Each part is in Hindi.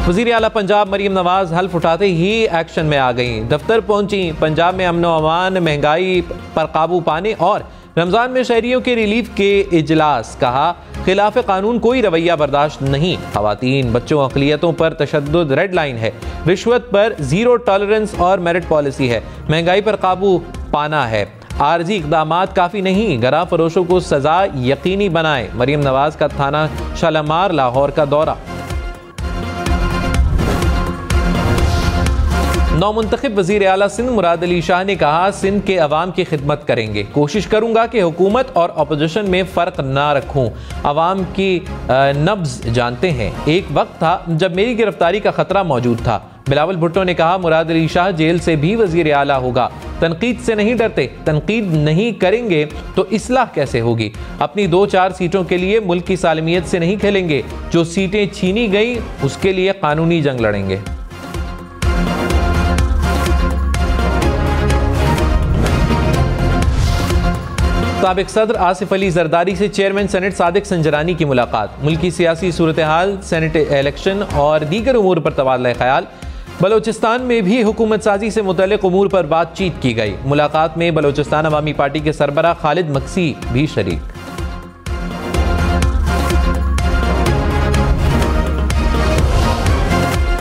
वज़ीर आला पंजाब मरीम नवाज हल्फ उठाते ही एक्शन में आ गईं। दफ्तर पहुंची। पंजाब में अमन व अमान, महंगाई पर काबू पाने और रमज़ान में शहरियों के रिलीफ के इजलास। कहा, खिलाफ कानून कोई रवैया बर्दाश्त नहीं। खवातीन, बच्चों, अक़लियतों पर तशद्दुद रेड लाइन है। रिश्वत पर ज़ीरो टॉलरेंस और मेरिट पॉलिसी है। महंगाई पर काबू पाना है। आर्जी इक़दामात काफ़ी नहीं। गरा फरोशों को सज़ा यकीनी बनाए। मरीम नवाज का थाना शालामार लाहौर का दौरा। नौमुंतखब वज़ीर आला सिंध मुराद अली शाह ने कहा, सिंध के अवाम की खिदमत करेंगे। कोशिश करूंगा कि हुकूमत और अपोजिशन में फ़र्क ना रखूं। अवाम की नब्ज़ जानते हैं। एक वक्त था जब मेरी गिरफ्तारी का ख़तरा मौजूद था। बिलावल भुट्टो ने कहा, मुराद अली शाह जेल से भी वज़ीर आला होगा। तनकीद से नहीं डरते। तनकीद नहीं करेंगे तो इस्लाह कैसे होगी। अपनी 2-4 सीटों के लिए मुल्क की सालमियत से नहीं खेलेंगे। जो सीटें छीनी गई उसके लिए कानूनी जंग लड़ेंगे। साबिक सदर आसिफ अली जरदारी से चेयरमैन सेनेट सादिक संजरानी की मुलाकात। मुल्की सियासी सूरत हाल, सेनेट इलेक्शन और दीगर उमूर पर तबादला ख्याल। बलोचिस्तान में भी हुकूमत साजी से मुतल्लिक उमूर पर बातचीत की गई। मुलाकात में बलोचिस्तान अवामी पार्टी के सरबराह खालिद मक्सी भी शरीक।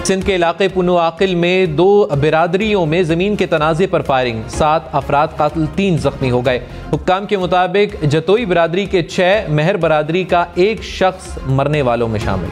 सिंध के इलाके पुनो आकिल में 2 बिरादरियों में जमीन के तनाज़े पर फायरिंग। 7 अफराद कातिल, 3 जख्मी हो गए। हुक्काम के मुताबिक जतोई बिरादरी के 6, मेहर बिरादरी का 1 शख्स मरने वालों में शामिल।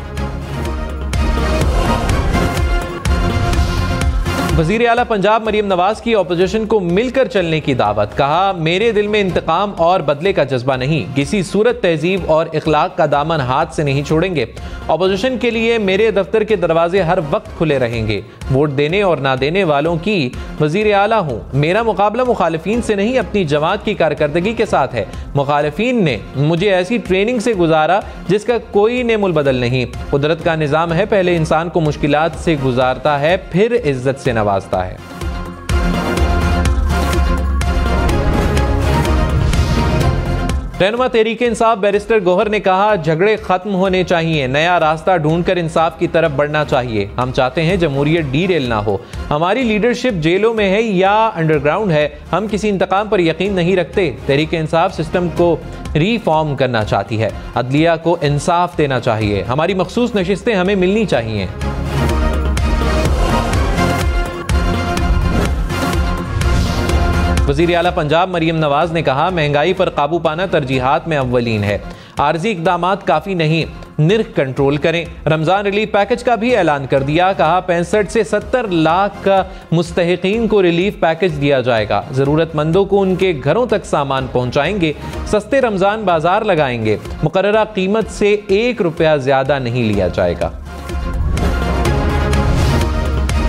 वज़ीर आला पंजाब मरीम नवाज की अपोजिशन को मिलकर चलने की दावत। कहा, मेरे दिल में इंतकाम और बदले का जज्बा नहीं। किसी सूरत, तहजीब और इखलाक का दामन हाथ से नहीं छोड़ेंगे। अपोजिशन के लिए मेरे दफ्तर के दरवाजे हर वक्त खुले रहेंगे। वोट देने और ना देने वालों की वज़ीर आला हूँ। मेरा मुकाबला मुखालिफिन से नहीं, अपनी जमात की कारकर्दगी के साथ है। मुखालिफिन ने मुझे ऐसी ट्रेनिंग से गुजारा जिसका कोई नेमुल बदल नहीं। कुदरत का निज़ाम है, पहले इंसान को मुश्किलात से गुजारता है, फिर इज्जत से नवाजता है। रहनुमा तहरीक इंसाफ बैरिस्टर गौहर ने कहा, झगड़े खत्म होने चाहिए। नया रास्ता ढूंढकर इंसाफ की तरफ बढ़ना चाहिए। हम चाहते हैं जमहूरियत डीरेल ना हो। हमारी लीडरशिप जेलों में है या अंडरग्राउंड है। हम किसी इंतकाम पर यकीन नहीं रखते। तहरीक इंसाफ सिस्टम को रिफॉर्म करना चाहती है। अदलिया को इंसाफ देना चाहिए। हमारी मखसूस नशिस्तें हमें मिलनी चाहिए। वज़ीर आला पंजाब मरीम नवाज ने कहा, महंगाई पर काबू पाना तरजीहात में अव्वलीन है। आर्जी इक़दामात काफ़ी नहीं, निर्ख कंट्रोल करें। रमज़ान रिलीफ पैकेज का भी ऐलान कर दिया। कहा, 65 से 70 लाख मुस्तहिकीन को रिलीफ पैकेज दिया जाएगा। ज़रूरतमंदों को उनके घरों तक सामान पहुँचाएंगे। सस्ते रमज़ान बाजार लगाएंगे। मुकर्ररा कीमत से 1 रुपया ज़्यादा नहीं लिया जाएगा।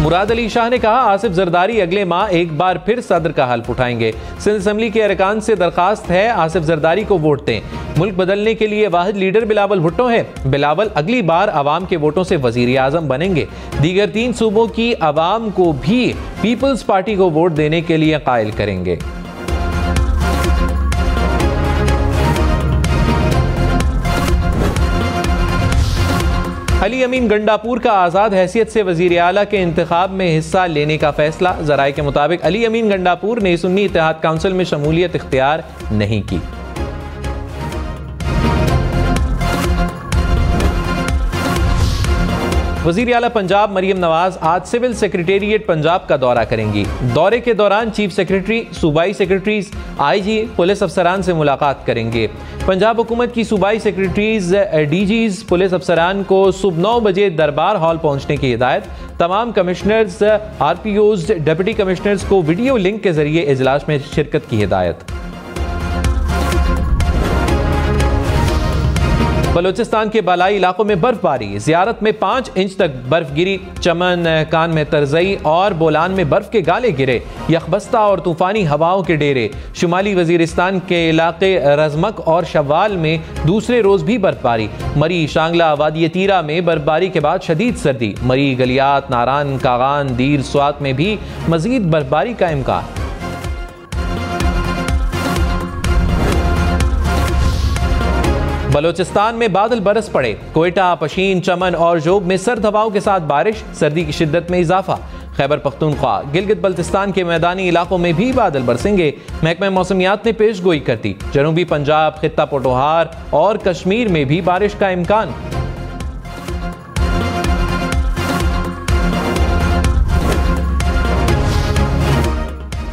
मुराद अली शाह ने कहा, आसिफ जरदारी अगले माह एक बार फिर सदर का हल्फ उठाएंगे। सिंध असेंबली के अरकान से दरखास्त है, आसिफ जरदारी को वोट दें। मुल्क बदलने के लिए वाहिद लीडर बिलावल भुट्टो है। बिलावल अगली बार आवाम के वोटों से वजीर आजम बनेंगे। दीगर 3 सूबों की आवाम को भी पीपल्स पार्टी को वोट देने के लिए कायल करेंगे। अली अमीन गंडापुर का आज़ाद हैसियत से वज़ीर आला के इंतखाब में हिस्सा लेने का फैसला। ज़राए के मुताबिक अली अमीन गंडापुर ने सुन्नी इत्तेहाद काउंसिल में शमूलियत इख्तियार नहीं की। वज़ीर आला पंजाब मरीम नवाज आज सिविल सेक्रेटेरिएट पंजाब का दौरा करेंगी। दौरे के दौरान चीफ सेक्रेटरी, सूबाई सेक्रेटरीज, IG, पुलिस अफसरान से मुलाकात करेंगे। पंजाब हुकूमत की सूबाई सेक्रेटरीज, DGs, पुलिस अफसरान को सुबह 9 बजे दरबार हॉल पहुंचने की हिदायत। तमाम कमिश्नर्स, RPOs, डिप्टी कमिश्नर्स को वीडियो लिंक के जरिए इजलास में शिरकत की हिदायत। बलोचिस्तान के बालाई इलाकों में बर्फबारी। ज़ियारत में 5 इंच तक बर्फ गिरी। चमन, कान में तरजई और बोलान में बर्फ के गाले गिरे। यखबस्ता और तूफानी हवाओं के डेरे। शुमाली वजीरिस्तान के इलाके रजमक और शवाल में दूसरे रोज भी बर्फबारी। मरी, शांगला, वादी तीरा में बर्फबारी के बाद शदीद सर्दी। मरी, गलियात, नारान, कागान, दीर, स्वात में भी मजीद बर्फबारी का इम्कान। बलोचिस्तान में बादल बरस पड़े। कोयटा, पशीन, चमन और जोब में सर्द हवाओं के साथ बारिश, सर्दी की शिद्दत में इजाफा। खैबर पख्तूनख्वा, गिलगित बल्तिस्तान के मैदानी इलाकों में भी बादल बरसेंगे। महकमा मौसमियात ने पेश गोई कर दी। जनूबी पंजाब, खित्ता पोटोहार और कश्मीर में भी बारिश का इम्कान।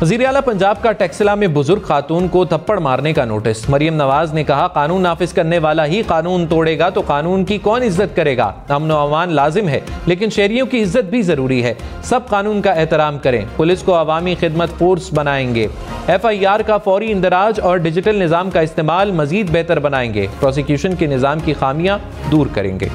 वज़ीर आला पंजाब का टैक्सिला में बुजुर्ग खातून को थप्पड़ मारने का नोटिस। मरियम नवाज ने कहा, कानून नाफिज करने वाला ही कानून तोड़ेगा तो कानून की कौन इज्जत करेगा। अमन व अमान लाजिम है, लेकिन शहरियों की इज्जत भी जरूरी है। सब कानून का एहतराम करें। पुलिस को अवामी खिदमत फोर्स बनाएंगे। FIR का फौरी इंदराज और डिजिटल निज़ाम का इस्तेमाल मजीद बेहतर बनाएंगे। प्रोसिक्यूशन के निज़ाम की खामियां दूर करेंगे।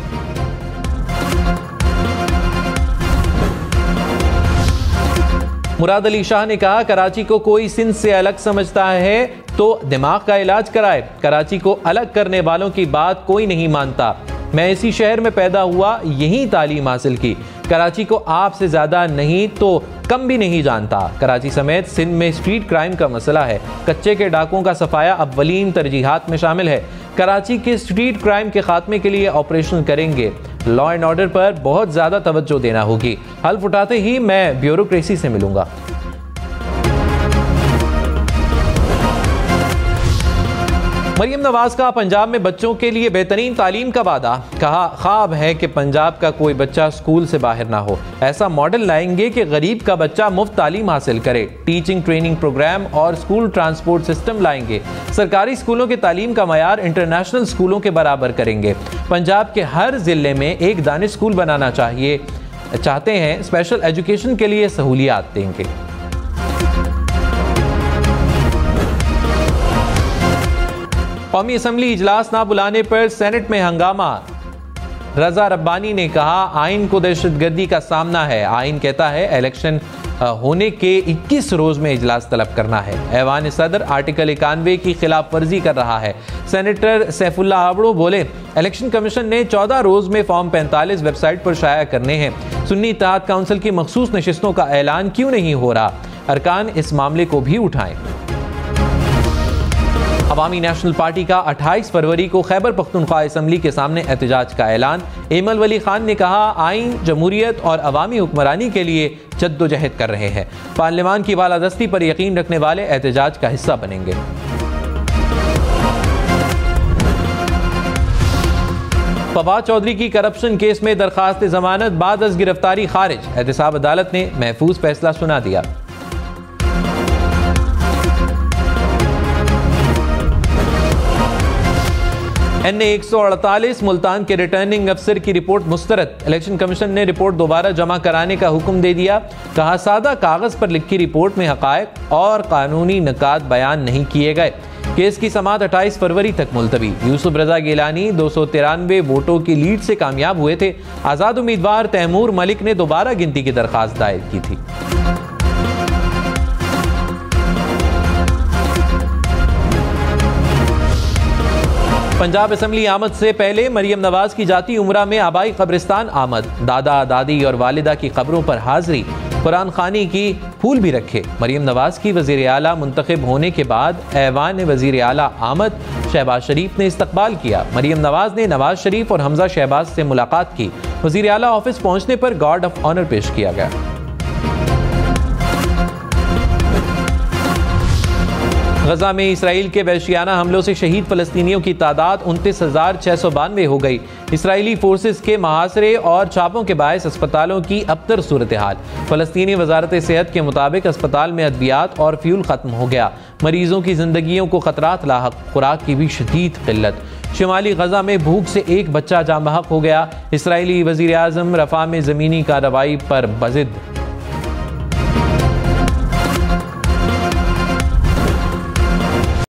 मुराद अली शाह ने कहा, कराची को कोई सिंध से अलग समझता है तो दिमाग का इलाज कराए। कराची को अलग करने वालों की बात कोई नहीं मानता। मैं इसी शहर में पैदा हुआ, यही तालीम हासिल की। कराची को आपसे ज्यादा नहीं तो कम भी नहीं जानता। कराची समेत सिंध में स्ट्रीट क्राइम का मसला है। कच्चे के डाकुओं का सफाया अव्वलीन तरजीहात में शामिल है। कराची के स्ट्रीट क्राइम के खात्मे के लिए ऑपरेशन करेंगे। लॉ एंड ऑर्डर पर बहुत ज्यादा तवज्जो देना होगी। हल्फ उठाते ही मैं ब्यूरोक्रेसी से मिलूंगा। मरियम नवाज का पंजाब में बच्चों के लिए बेहतरीन तालीम का वादा। कहा, ख्वाब है कि पंजाब का कोई बच्चा स्कूल से बाहर ना हो। ऐसा मॉडल लाएंगे कि गरीब का बच्चा मुफ्त तालीम हासिल करे। टीचिंग ट्रेनिंग प्रोग्राम और स्कूल ट्रांसपोर्ट सिस्टम लाएंगे। सरकारी स्कूलों के तालीम का मयार इंटरनेशनल स्कूलों के बराबर करेंगे। पंजाब के हर जिले में एक दानिश स्कूल बनाना चाहते हैं। स्पेशल एजुकेशन के लिए सहूलियात देंगे। कौमी असम्बली इजलास ना बुलाने पर सेनेट में हंगामा। रजा रब्बानी ने कहा, आइन को दहशतगर्दी का सामना है। आइन कहता है इलेक्शन होने के 21 रोज में इजलास तलब करना है। ऐवान सदर आर्टिकल 91 की खिलाफ वर्जी कर रहा है। सेनेटर सैफुल्ला आबड़ो बोले, इलेक्शन कमीशन ने 14 रोज में फॉर्म 45 वेबसाइट पर शाया करने हैं। सुन्नी इत्तेहाद काउंसिल की मखसूस नशिस्तों का ऐलान क्यों नहीं हो रहा? अरकान इस मामले को भी उठाएं। अवामी नेशनल पार्टी का 28 फरवरी को खैबर पख्तूनख्वा असम्बली के सामने एहतजाज का ऐलान। एमल वली खान ने कहा, आइन, जमहूरियत और अवामी हुक्मरानी के लिए जद्दोजहद कर रहे हैं। पार्लियामान की बालादस्ती पर यकीन रखने वाले एहतजाज का हिस्सा बनेंगे। फवाद चौधरी की करप्शन केस में दरखास्त जमानत बाद अज गिरफ्तारी खारिज। एहतसाब अदालत ने महफूज फैसला सुना दिया। NA 148 मुल्तान के रिटर्निंग अफसर की रिपोर्ट मुस्तरद। इलेक्शन कमीशन ने रिपोर्ट दोबारा जमा कराने का हुक्म दे दिया। कहा, सादा कागज पर लिखी रिपोर्ट में हकायक और कानूनी निकात बयान नहीं किए गए। केस की समाअत 28 फरवरी तक मुलतवी। यूसुफ रजा गिलानी 293 वोटों की लीड से कामयाब हुए थे। आजाद उम्मीदवार तैमूर मलिक ने दोबारा गिनती की दरखास्त दायर की थी। पंजाब असम्बली आमद से पहले मरियम नवाज की जाती उम्रा में आबाई कब्रिस्तान आमद। दादा, दादी और वालिदा की कब्रों पर हाजिरी। कुरान खानी की फूल भी रखे। मरियम नवाज की वजीर आला मुंतखब होने के बाद ऐवान वजीर आला आमद शहबाज शरीफ ने इस्तकबाल किया। मरियम नवाज ने नवाज शरीफ और हमजा शहबाज से मुलाकात की। वजीर आला ऑफिस पहुंचने पर गार्ड ऑफ ऑनर पेश किया गया। गजा में इसराइल के वहशियाना हमलों से शहीद फलस्तीनियों की तादाद 29,692 हो गई। इसराइली फोर्सेस के मुहासरे और छापों के बायस अस्पतालों की अबतर सूरत हाल। फलस्तीनी वजारत सेहत के मुताबिक अस्पताल में अद्वियात और फ्यूल खत्म हो गया। मरीजों की जिंदगियों को खतरात लाहक, खुराक की भी शदीद किल्लत। शुमाली गजा में भूख से एक बच्चा जाँ बहक हो गया। इसराइली वजीर आज़म रफा में ज़मीनी कार्रवाई पर बज़िद